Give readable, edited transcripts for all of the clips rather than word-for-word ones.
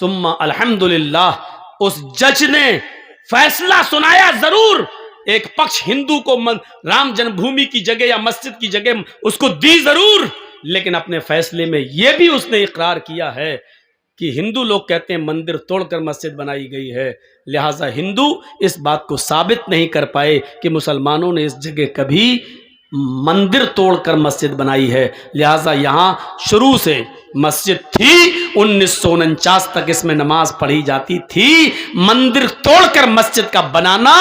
ثم الحمدللہ. اس جج نے فیصلہ سنایا ضرور، ایک پکش ہندو کو رام جنم بھومی کی جگہ یا مسجد کی جگہ اس کو دی ضرور، لیکن اپنے فیصلے میں یہ بھی اس نے اقرار کیا ہے کہ ہندو لوگ کہتے ہیں مندر توڑ کر مسجد بنائی گئی ہے، لہٰذا ہندو اس بات کو ثابت نہیں کر پائے کہ مسلمانوں نے اس جگہ کبھی مندر توڑ کر مسجد بنائی ہے، لہٰذا یہاں شروع سے مسجد تھی، 1949 تک اس میں نماز پڑھی جاتی تھی. مندر توڑ کر مسجد کا بنانا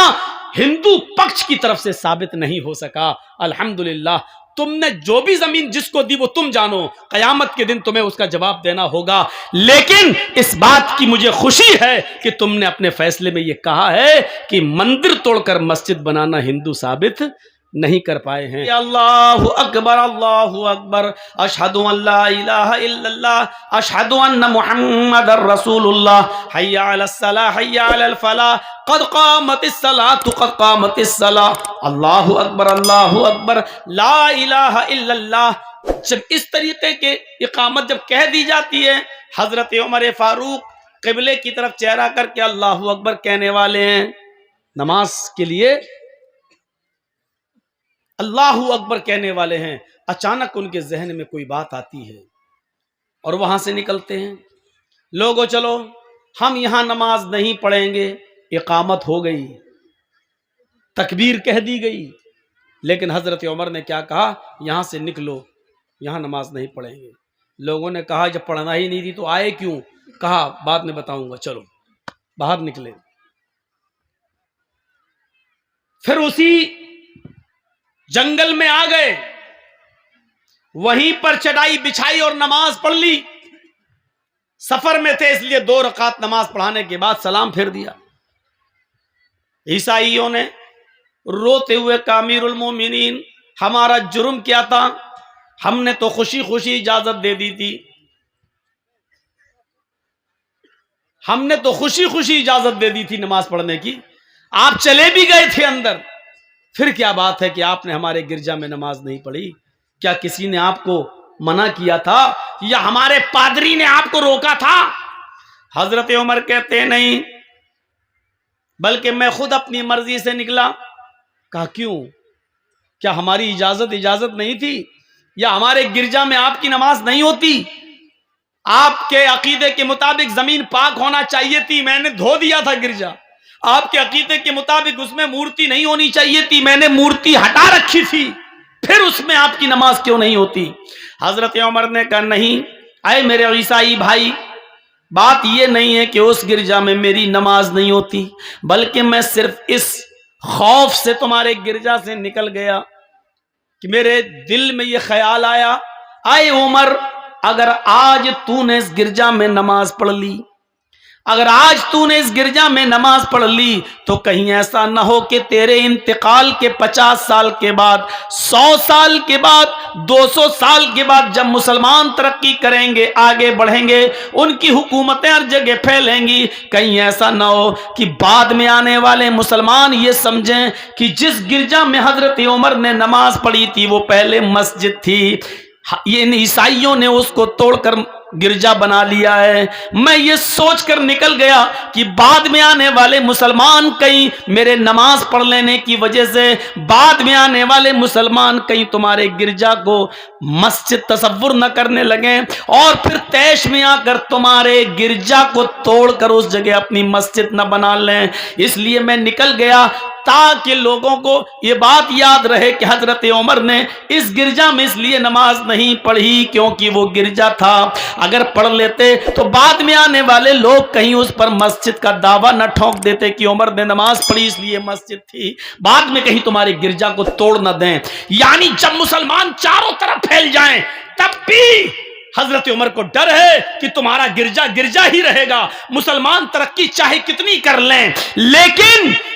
ہندو پکش کی طرف سے ثابت نہیں ہو سکا. الحمدللہ تم نے جو بھی زمین جس کو دی وہ تم جانو، قیامت کے دن تمہیں اس کا جواب دینا ہوگا، لیکن اس بات کی مجھے خوشی ہے کہ تم نے اپنے فیصلے میں یہ کہا ہے کہ مندر توڑ کر مسجد بنانا ہندو ثابت نہیں کر پائے ہیں. اللہ اکبر اللہ اکبر، اشہد ان لا الہ الا اللہ، اشہد ان محمد رسول اللہ، حی علی الصلاۃ حی علی الفلاح، قد قامت الصلاۃ قد قامت الصلاۃ. اللہ اکبر اللہ اکبر، لا الہ الا اللہ. جب اس طریقے کے اقامت جب کہہ دی جاتی ہے، حضرت عمر فاروق قبلے کی طرف چہرہ کر کے اللہ اکبر کہنے والے ہیں، نماز کے لیے اللہ اکبر کہنے والے ہیں. اچانک ان کے ذہن میں کوئی بات آتی ہے اور وہاں سے نکلتے ہیں، لوگوں چلو ہم یہاں نماز نہیں پڑھیں گے. اقامت ہو گئی، تکبیر کہہ دی گئی، لیکن حضرت عمر نے کیا کہا، یہاں سے نکلو، یہاں نماز نہیں پڑھیں گے. لوگوں نے کہا جب پڑھنا ہی نہیں تھی تو آئے کیوں؟ کہا بعد میں بتاؤں گا، چلو باہر نکلے. پھر اسی جنگل میں آ گئے، وہیں پر چٹائی بچھائی اور نماز پڑھ لی. سفر میں تھے اس لیے 2 رکعت نماز پڑھانے کے بعد سلام پھیر دیا. عیسائیوں نے روتے ہوئے کہا امیر المومنین ہمارا جرم کیا تھا، ہم نے تو خوشی خوشی اجازت دے دی تھی، ہم نے تو خوشی خوشی اجازت دے دی تھی نماز پڑھنے کی، آپ چلے بھی گئے تھے اندر، پھر کیا بات ہے کہ آپ نے ہمارے گرجا میں نماز نہیں پڑھی؟ کیا کسی نے آپ کو منع کیا تھا یا ہمارے پادری نے آپ کو روکا تھا؟ حضرت عمر کہتے ہیں نہیں، بلکہ میں خود اپنی مرضی سے نکلا. کہا کیوں؟ کیا ہماری اجازت نہیں تھی یا ہمارے گرجا میں آپ کی نماز نہیں ہوتی؟ آپ کے عقیدے کے مطابق زمین پاک ہونا چاہیے تھی، میں نے دھو دیا تھا گرجا. آپ کے عقیدے کے مطابق اس میں مورتی نہیں ہونی چاہیے تھی، میں نے مورتی ہٹا رکھی تھی، پھر اس میں آپ کی نماز کیوں نہیں ہوتی؟ حضرت عمر نے کہا نہیں، اے میرے عیسائی بھائی، بات یہ نہیں ہے کہ اس گرجا میں میری نماز نہیں ہوتی، بلکہ میں صرف اس خوف سے تمہارے گرجا سے نکل گیا کہ میرے دل میں یہ خیال آیا، اے عمر اگر آج تو نے اس گرجا میں نماز پڑھ لی، اگر آج تو نے اس گرجا میں نماز پڑھ لی تو کہیں ایسا نہ ہو کہ تیرے انتقال کے 50 سال کے بعد، 100 سال کے بعد، 200 سال کے بعد جب مسلمان ترقی کریں گے، آگے بڑھیں گے، ان کی حکومتیں ہر جگہ پھیلیں گی، کہیں ایسا نہ ہو کہ بعد میں آنے والے مسلمان یہ سمجھیں کہ جس گرجا میں حضرت عمر نے نماز پڑھی تھی وہ پہلے مسجد تھی، یہ عیسائیوں نے اس کو توڑ کر گرجا بنا لیا ہے. میں یہ سوچ کر نکل گیا کہ بعد میں آنے والے مسلمان کہیں میرے نماز پڑھ لینے کی وجہ سے، بعد میں آنے والے مسلمان کہیں تمہارے گرجا کو مسجد تصور نہ کرنے لگیں اور پھر تیش میں آ کر تمہارے گرجا کو توڑ کر اس جگہ اپنی مسجد نہ بنا لیں. اس لیے میں نکل گیا تاکہ لوگوں کو یہ بات یاد رہے کہ حضرت عمر نے اس گرجا میں اس لیے نماز نہیں پڑھی کیونکہ وہ گرجا تھا، اگر پڑھ لیتے تو بعد میں آنے والے لوگ کہیں اس پر مسجد کا دعویٰ نہ ٹھونک دیتے کہ عمر نے نماز پڑھی اس لیے مسجد تھی، بعد میں کہیں تمہارے گرجا کو توڑ نہ دیں. یعنی جب مسلمان چاروں طرف پھیل جائیں تب بھی حضرت عمر کو ڈر ہے کہ تمہارا گرجا گرجا ہی رہے گا، مسلمان ترقی چاہے کتنی کر لیں، لیکن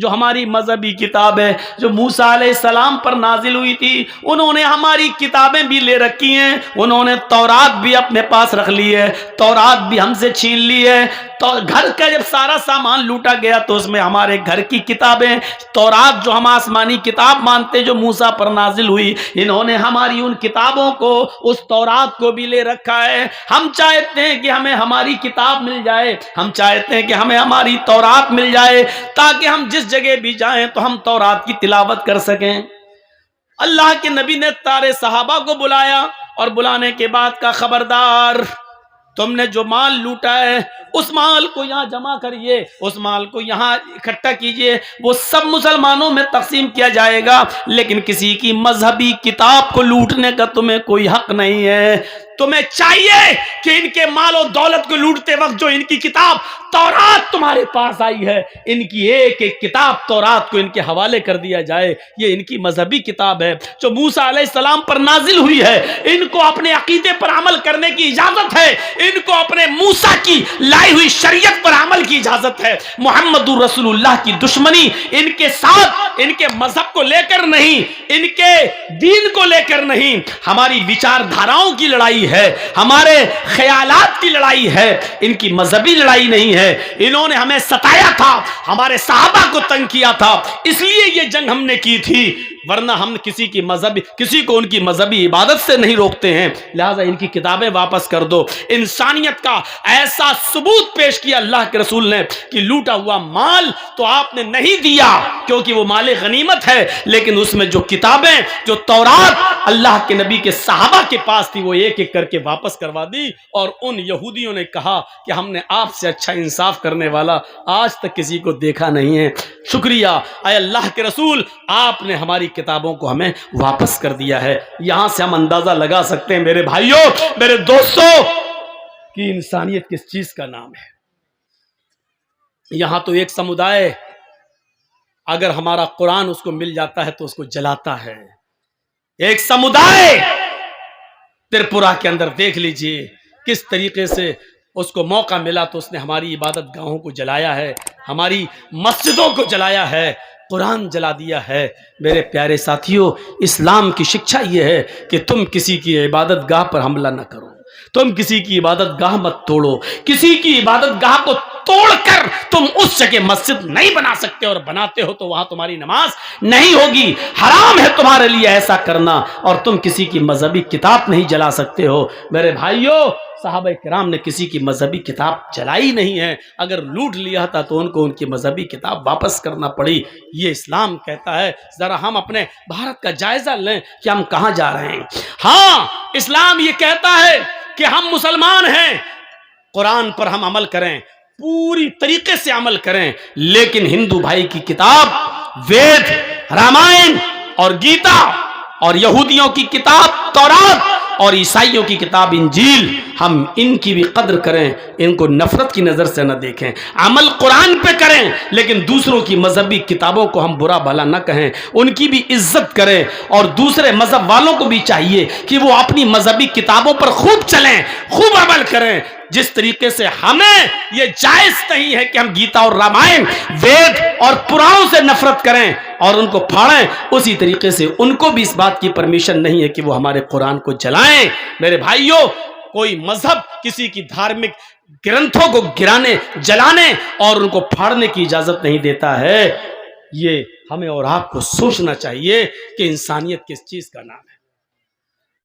جو ہماری مذہبی کتاب ہے جو موسیٰ علیہ السلام پر نازل ہوئی تھی، انہوں نے ہماری کتابیں بھی لے رکھی ہیں، انہوں نے تورات بھی اپنے پاس رکھ لی ہے، تورات بھی ہم سے چھین لی ہے۔ تو گھر کا جب سارا سامان لوٹا گیا تو اس میں ہمارے گھر کی کتابیں، تورات جو ہم آسمانی کتاب مانتے جو موسیٰ پر نازل ہوئی، انہوں نے ہماری ان کتابوں کو، اس تورات کو بھی لے رکھا ہے۔ ہم چاہتے ہیں کہ ہمیں ہماری کتاب مل جائے، ہم چاہتے ہیں کہ ہمیں ہماری تورات مل جائے تاکہ ہم جس جگہ بھی جائیں تو ہم تورات کی تلاوت کر سکیں۔ اللہ کے نبی نے سارے صحابہ کو بلایا اور بلانے کے بعد کا خبردار، تم نے جو مال لوٹا ہے اس مال کو یہاں جمع کریے، اس مال کو یہاں اکٹھا کیجئے، وہ سب مسلمانوں میں تقسیم کیا جائے گا، لیکن کسی کی مذہبی کتاب کو لوٹنے کا تمہیں کوئی حق نہیں ہے۔ تمہیں چاہیے کہ ان کے مال و دولت کو لوٹتے وقت جو ان کی کتاب تورات تمہارے پاس آئی ہے، ان کی ایک ایک کتاب تورات کو ان کے حوالے کر دیا جائے۔ یہ ان کی مذہبی کتاب ہے جو موسیٰ علیہ السلام پر نازل ہوئی ہے، ان کو اپنے عقیدے پر عمل کرنے کی اجازت ہے، ان کو اپنے موسیٰ کی لائی ہوئی شریعت پر عمل کی اجازت ہے۔ محمد رسول اللہ کی دشمنی ان کے ساتھ، ان کے مذہب کو لے کر نہیں، ان کے دین کو لے کر نہیں، ہماری وچار دھاراؤں کی لڑائی ہے، ہمارے خیالات کی لڑائی ہے، ان کی مذہبی لڑائی نہیں ہے۔ انہوں نے ہمیں ستایا تھا، ہمارے صحابہ کو تنگ کیا تھا، اس لیے یہ جنگ ہم نے کی تھی، ورنہ ہم کسی کو ان کی مذہبی عبادت سے نہیں روکتے ہیں۔ لہٰذا ان کی کتابیں واپس کر دو۔ انسانیت کا ایسا ثبوت پیش کیا اللہ کے رسول نے کہ لوٹا ہوا مال تو آپ نے نہیں دیا کیونکہ وہ مال غنیمت ہے، لیکن اس میں جو کتابیں، جو تورات اللہ کے نبی کے صحابہ کے پاس تھی، وہ ایک ایک کر کے واپس کروا دی۔ اور ان یہودیوں نے کہا کہ ہم نے آپ سے اچھا انصاف کرنے والا آج تک کسی کو دیکھا نہیں ہے، شکریہ اے اللہ کے رسول، آپ نے ہماری کتابوں کو ہمیں واپس کر دیا ہے۔ یہاں سے ہم اندازہ لگا سکتے ہیں میرے بھائیوں، میرے دوستوں، کہ انسانیت کس چیز کا نام ہے۔ یہاں تو ایک سمودائے اگر ہمارا قرآن اس کو مل جاتا ہے تو اس کو جلاتا ہے۔ ایک سمودائے ترپورہ کے اندر دیکھ لیجئے کس طریقے سے اس کو موقع ملا تو اس نے ہماری عبادت گاہوں کو جلایا ہے، ہماری مسجدوں کو جلایا ہے، قرآن جلا دیا ہے۔ میرے پیارے ساتھیوں، اسلام کی شکشا یہ ہے کہ تم کسی کی عبادت گاہ پر حملہ نہ کرو، تم کسی کی عبادت گاہ مت توڑو، کسی کی عبادت گاہ کو توڑ کر تم اس جگہ مسجد نہیں بنا سکتے، اور بناتے ہو تو وہاں تمہاری نماز نہیں ہوگی، حرام ہے تمہارے لیے ایسا کرنا، اور تم کسی کی مذہبی کتاب نہیں جلا سکتے ہو۔ میرے بھائیوں، صحابہ کرام نے کسی کی مذہبی کتاب جلائی نہیں ہے، اگر لوٹ لیا تھا تو ان کو ان کی مذہبی کتاب واپس کرنا پڑی۔ یہ اسلام کہتا ہے۔ ذرا ہم اپنے بھارت کا جائزہ لیں کہ ہم کہاں جا رہے ہیں۔ ہاں، اسلام یہ کہتا ہے کہ ہم مسلمان ہیں، قرآن پر ہم عمل کریں، پوری طریقے سے عمل کریں، لیکن ہندو بھائی کی کتاب وید، رامائن اور گیتا، اور یہودیوں کی کتاب تورات، اور عیسائیوں کی کتاب انجیل، ہم ان کی بھی قدر کریں، ان کو نفرت کی نظر سے نہ دیکھیں، عمل قرآن پہ کریں، لیکن دوسروں کی مذہبی کتابوں کو ہم برا بھلا نہ کہیں، ان کی بھی عزت کریں، اور دوسرے مذہب والوں کو بھی چاہیے کہ وہ اپنی مذہبی کتابوں پر خوب چلیں، خوب عمل کریں۔ جس طریقے سے ہمیں یہ جائز نہیں ہے کہ ہم گیتا اور رامائن، وید اور پرانوں سے نفرت کریں اور ان کو پھاڑیں، اسی طریقے سے ان کو بھی اس بات کی پرمیشن نہیں ہے کہ وہ ہمارے قرآن کو جلائیں۔ میرے بھائیوں، کوئی مذہب کسی کی دھارمک گرنتھوں کو گرانے، جلانے اور ان کو پھاڑنے کی اجازت نہیں دیتا ہے۔ یہ ہمیں اور آپ کو سوچنا چاہیے کہ انسانیت کس چیز کا نام ہے۔